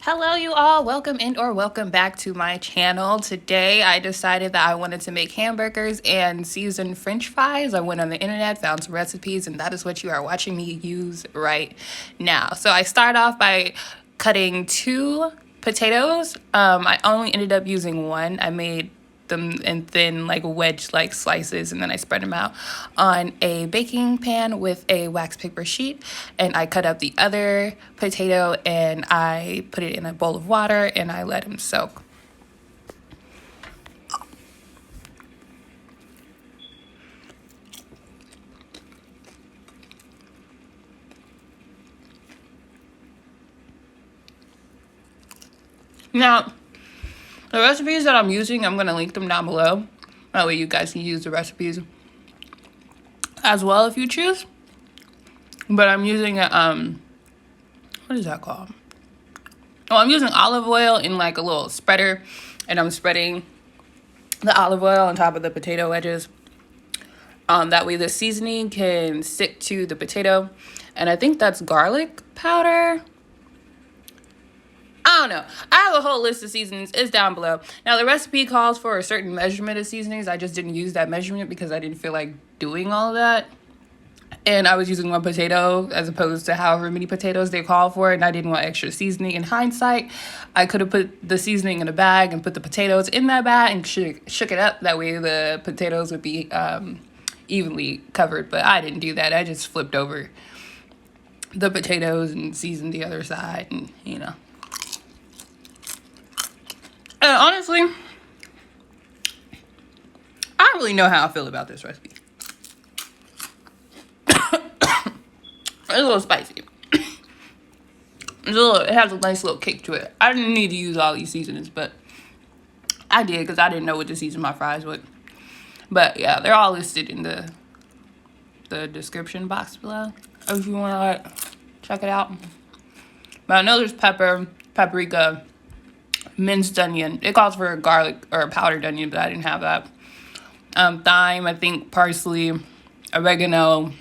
Hello, you all. Welcome in or welcome back to my channel. Today, I decided that I wanted to make hamburgers and seasoned French fries. I went on the internet, found some recipes, and that is what you are watching me use right now. So I start off by cutting two potatoes. I only ended up using one. I made them in thin like wedge like slices, and then I spread them out on a baking pan with a wax paper sheet, and I cut up the other potato and I put it in a bowl of water and I let them soak. Now, the recipes that I'm using, I'm going to link them down below. That way you guys can use the recipes as well if you choose. But I'm using a, what is that called? Oh, I'm using olive oil in like a little spreader, and I'm spreading the olive oil on top of the potato wedges. That way the seasoning can stick to the potato. And I think that's garlic powder. I don't know. I have a whole list of seasonings. It's down below. Now, the recipe calls for a certain measurement of seasonings. I just didn't use that measurement because I didn't feel like doing all of that. And I was using one potato as opposed to however many potatoes they call for, and I didn't want extra seasoning. In hindsight, I could have put the seasoning in a bag and put the potatoes in that bag and shook it up. That way the potatoes would be evenly covered, but I didn't do that. I just flipped over the potatoes and seasoned the other side, and you know. And honestly, I don't really know how I feel about this recipe. It's a little spicy. It has a nice little kick to it. I didn't need to use all these seasonings, but I did because I didn't know what to season my fries with. But yeah, they're all listed in the description box below if you want to like check it out. But I know there's pepper, paprika, minced onion. It calls for a garlic or a powdered onion, but I didn't have that. Thyme, I think parsley, oregano,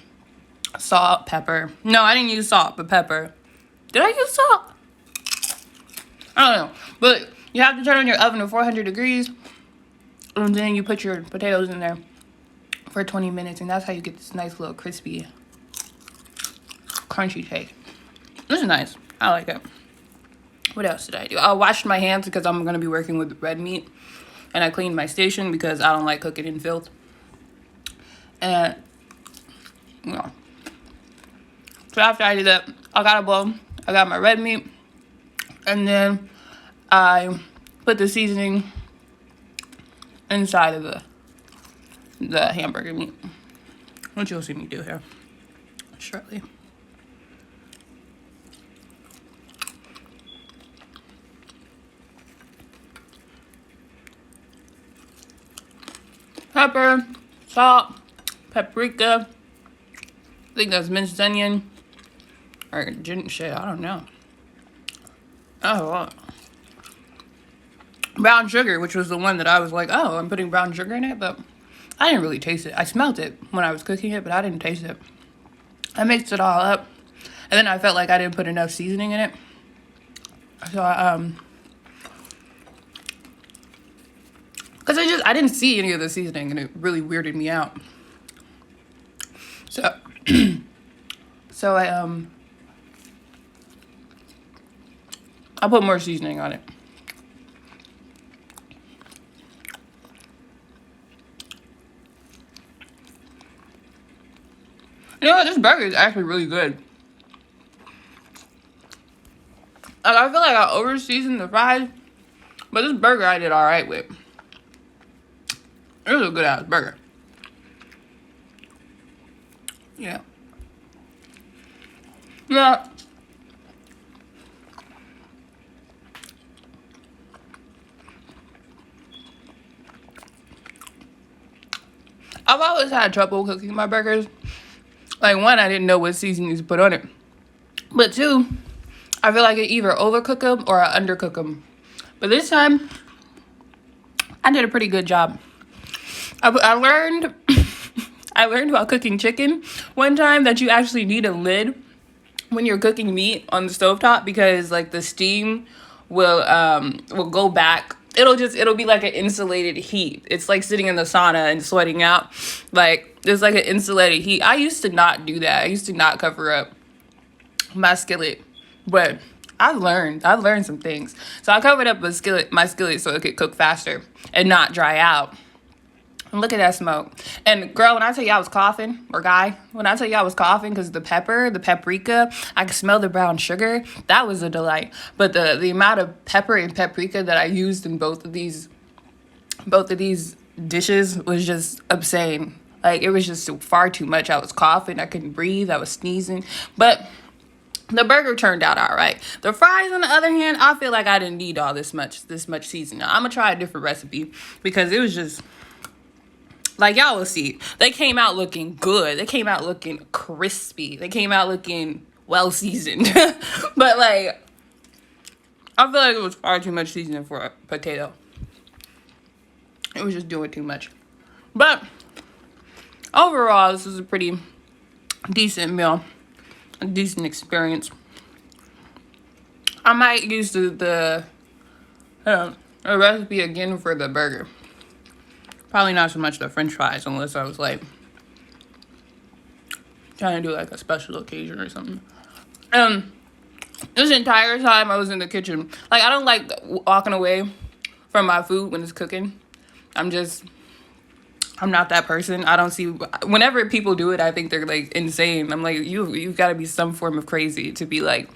salt, pepper. No, I didn't use salt, but pepper. Did I use salt? I don't know. But you have to turn on your oven to 400 degrees. And then you put your potatoes in there for 20 minutes. And that's how you get this nice little crispy, crunchy taste. This is nice. I like it. What else did I do? I washed my hands because I'm going to be working with red meat. And I cleaned my station because I don't like cooking in filth. And, you know. So after I did that, I got a bowl. I got my red meat. And then I put the seasoning inside of the hamburger meat. Which you'll see me do here shortly. Pepper, salt, paprika. I think that's minced onion. Or shit, I don't know. Oh, wow. Brown sugar, which was the one that I was like, oh, I'm putting brown sugar in it, but I didn't really taste it. I smelled it when I was cooking it, but I didn't taste it. I mixed it all up, and then I felt like I didn't put enough seasoning in it. So because I didn't see any of the seasoning, and it really weirded me out. So, I put more seasoning on it. You know what? This burger is actually really good. Like, I feel like I over-seasoned the fries, but this burger I did all right with. It was a good-ass burger. Yeah. Yeah. I've always had trouble cooking my burgers. Like, one, I didn't know what seasonings to put on it. But two, I feel like I either overcook them or I undercook them. But this time, I did a pretty good job. I learned I learned while cooking chicken one time that you actually need a lid when you're cooking meat on the stovetop because like the steam will go back. It'll be like an insulated heat. It's like sitting in the sauna and sweating out. Like, it's like an insulated heat. I used to not do that. I used to not cover up my skillet, but I've learned some things. So I covered up my skillet so it could cook faster and not dry out. And look at that smoke. And girl, when I tell you I was coughing, or guy, when I tell you I was coughing because the paprika, I could smell the brown sugar. That was a delight. But the amount of pepper and paprika that I used in both of these dishes was just insane. Like, it was just far too much. I was coughing. I couldn't breathe. I was sneezing. But the burger turned out all right. The fries, on the other hand, I feel like I didn't need all this much seasoning. I'm gonna try a different recipe because it was just, like, y'all will see. They came out looking good. They came out looking crispy. They came out looking well seasoned. But, like, I feel like it was far too much seasoning for a potato. It was just doing too much. But overall, this was a pretty decent meal. A decent experience. I might use the recipe again for the burger. Probably not so much the french fries, unless I was like trying to do like a special occasion or something. This entire time I was in the kitchen, like, I don't like walking away from my food when it's cooking. I'm not that person. I don't see, whenever people do it, I think they're like insane. I'm like, you've got to be some form of crazy to be like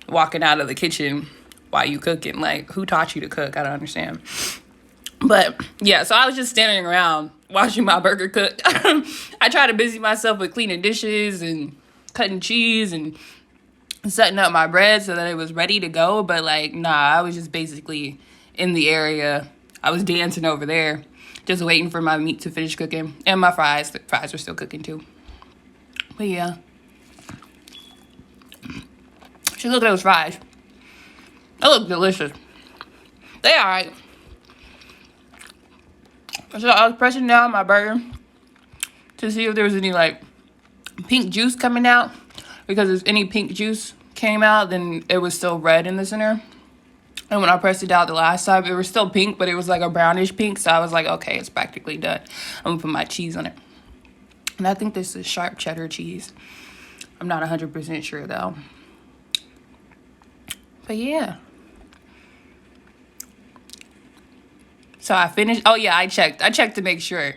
walking out of the kitchen while you cooking. Like, who taught you to cook? I don't understand. But yeah, so I was just standing around watching my burger cook. I try to busy myself with cleaning dishes and cutting cheese and setting up my bread so that it was ready to go. But like, nah, I was just basically in the area. I was dancing over there, just waiting for my meat to finish cooking. And my fries. The fries were still cooking too. But yeah. Just look at those fries. They look delicious. They alright. So I was pressing down my burger to see if there was any like pink juice coming out. Because if any pink juice came out, then it was still red in the center. And when I pressed it out the last time, it was still pink, but it was like a brownish pink. So I was like, okay, it's practically done. I'm going to put my cheese on it. And I think this is sharp cheddar cheese. I'm not 100% sure, though. But yeah. So I finished. Oh, yeah, I checked. I checked to make sure.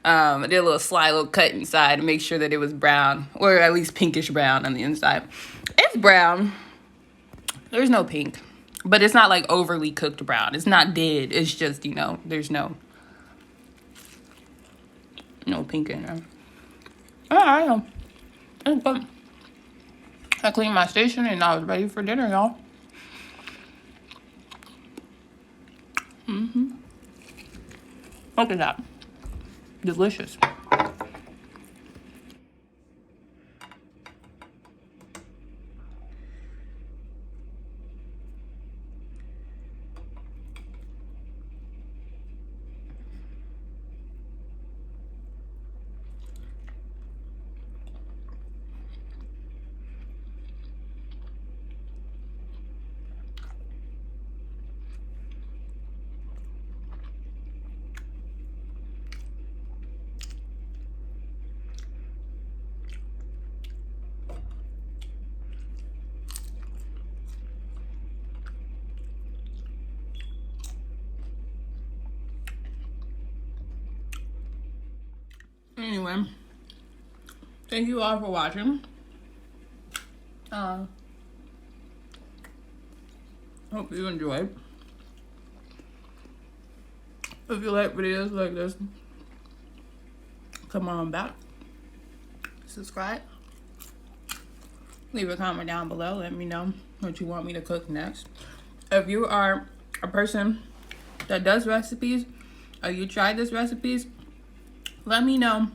I did a little sly little cut inside to make sure that it was brown. Or at least pinkish brown on the inside. It's brown. There's no pink. But it's not like overly cooked brown. It's not dead. It's just, there's no pink in there. Alright. It's good. I cleaned my station and I was ready for dinner, y'all. Look at that. Delicious. Anyway, thank you all for watching. Hope you enjoyed. If you like videos like this, come on back. Subscribe. Leave a comment down below. Let me know what you want me to cook next. If you are a person that does recipes, or you tried this recipes, let me know.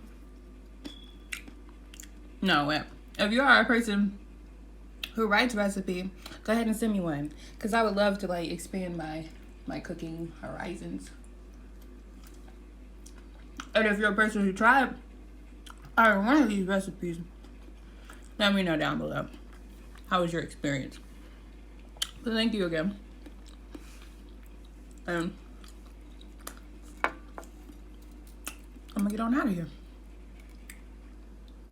No, wait. If you are a person who writes recipe, go ahead and send me one. Because I would love to, like, expand my cooking horizons. And if you're a person who tried either one of these recipes, let me know down below. How was your experience? So thank you again. And I'm gonna get on out of here.